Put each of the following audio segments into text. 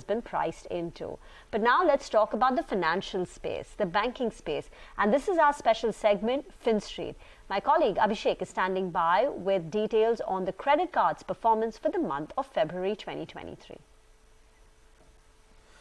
been priced into. But now let's talk about the financial space, the banking space. And this is our special segment, Finstreet. My colleague Abhishek is standing by with details on the credit cards performance for the month of February 2023.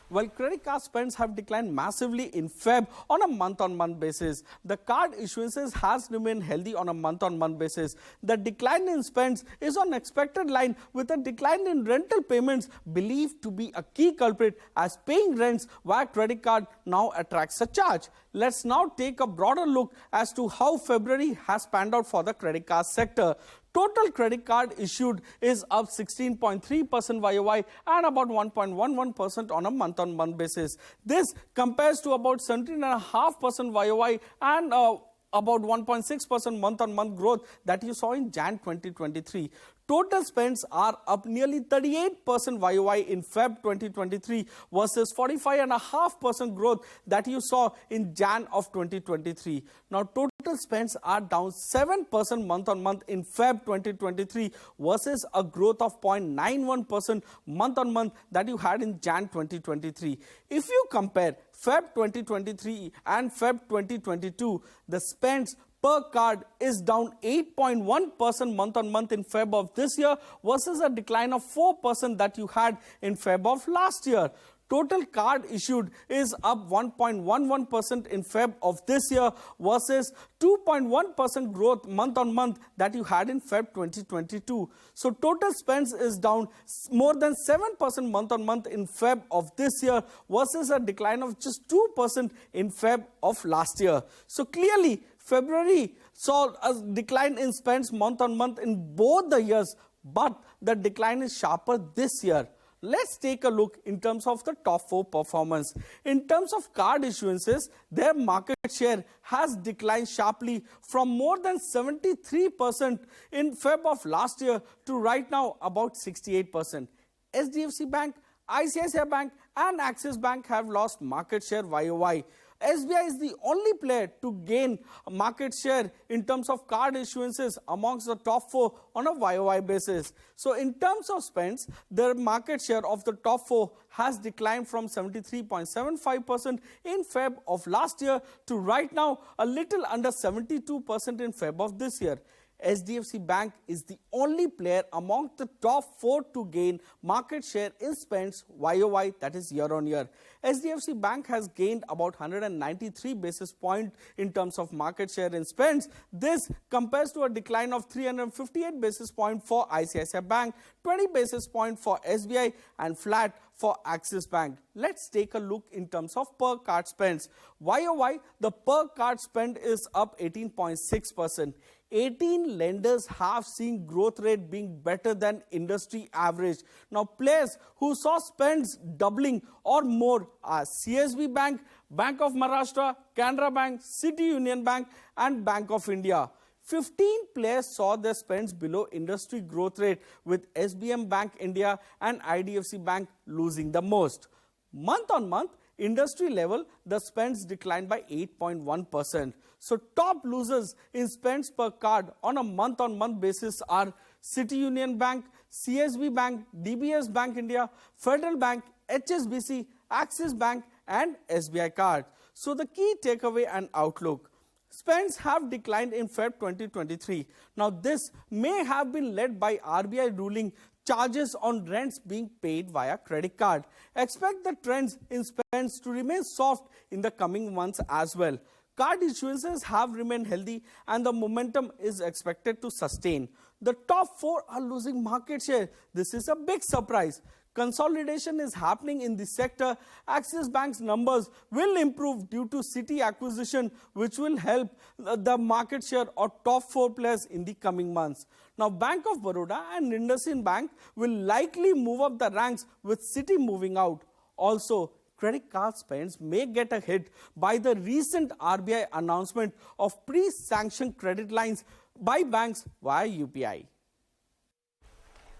While credit card spends have declined massively in Feb on a month-on-month basis, the card issuances has remained healthy on a month-on-month basis. The decline in spends is on expected line, with a decline in rental payments believed to be a key culprit, as paying rents via credit card now attracts a charge. Let's now take a broader look as to how February has panned out for the credit card sector. Total credit card issued is up 16.3% YOY and about 1.11% on a month-on-month basis. This compares to about 17.5% YOY and about 1.6% month-on-month growth that you saw in Jan 2023. Total spends are up nearly 38% YOY in Feb 2023 versus 45.5% growth that you saw in Jan of 2023. Now, total spends are down 7% month-on-month in Feb 2023 versus a growth of 0.91% month-on-month that you had in Jan 2023. If you compare Feb 2023 and Feb 2022, the spends per card is down 8.1% month-on-month in Feb of this year versus a decline of 4% that you had in Feb of last year. Total card issued is up 1.11% in Feb of this year versus 2.1% growth month-on-month that you had in Feb 2022. So total spends is down more than 7% month-on-month in Feb of this year versus a decline of just 2% in Feb of last year. So clearly, February saw a decline in spends month-on-month in both the years, but the decline is sharper this year. Let's take a look in terms of the top four performance. In terms of card issuances, their market share has declined sharply from more than 73% in Feb of last year to right now about 68%. SDFC Bank, ICICI Bank and Axis Bank have lost market share YOY. SBI is the only player to gain market share in terms of card issuances amongst the top four on a YOY basis. So in terms of spends, their market share of the top four has declined from 73.75% in Feb of last year to right now a little under 72% in Feb of this year. SDFC Bank is the only player among the top four to gain market share in spends YOY, that is year on year. SDFC Bank has gained about 193 basis points in terms of market share in spends. This compares to a decline of 358 basis points for ICICI Bank, 20 basis points for SBI and flat for Axis Bank. Let's take a look in terms of per card spends. YOY, the per card spend is up 18.6%. 18 lenders have seen growth rate being better than industry average. Now, players who saw spends doubling or more are CSB Bank, Bank of Maharashtra, Canara Bank, City Union Bank and Bank of India. 15 players saw their spends below industry growth rate, with SBM Bank India and IDFC Bank losing the most. Month on month, industry level, the spends declined by 8.1%. So top losers in spends per card on a month-on-month basis are City Union Bank, CSB Bank, DBS Bank India, Federal Bank, HSBC, Axis Bank and SBI Card. So the key takeaway and outlook. Spends have declined in Feb 2023. Now this may have been led by RBI ruling charges on rents being paid via credit card. Expect the trends in spends to remain soft in the coming months as well. Card issuances have remained healthy and the momentum is expected to sustain. The top four are losing market share. This is a big surprise. Consolidation is happening in the sector. Axis Bank's numbers will improve due to Citi acquisition, which will help the market share of top four players in the coming months. Now, Bank of Baroda and IndusInd Bank will likely move up the ranks, with Citi moving out. Also, credit card spends may get a hit by the recent RBI announcement of pre-sanctioned credit lines by banks via UPI.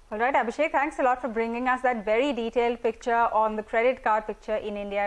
All right, Abhishek, thanks a lot for bringing us that very detailed picture on the credit card picture in India.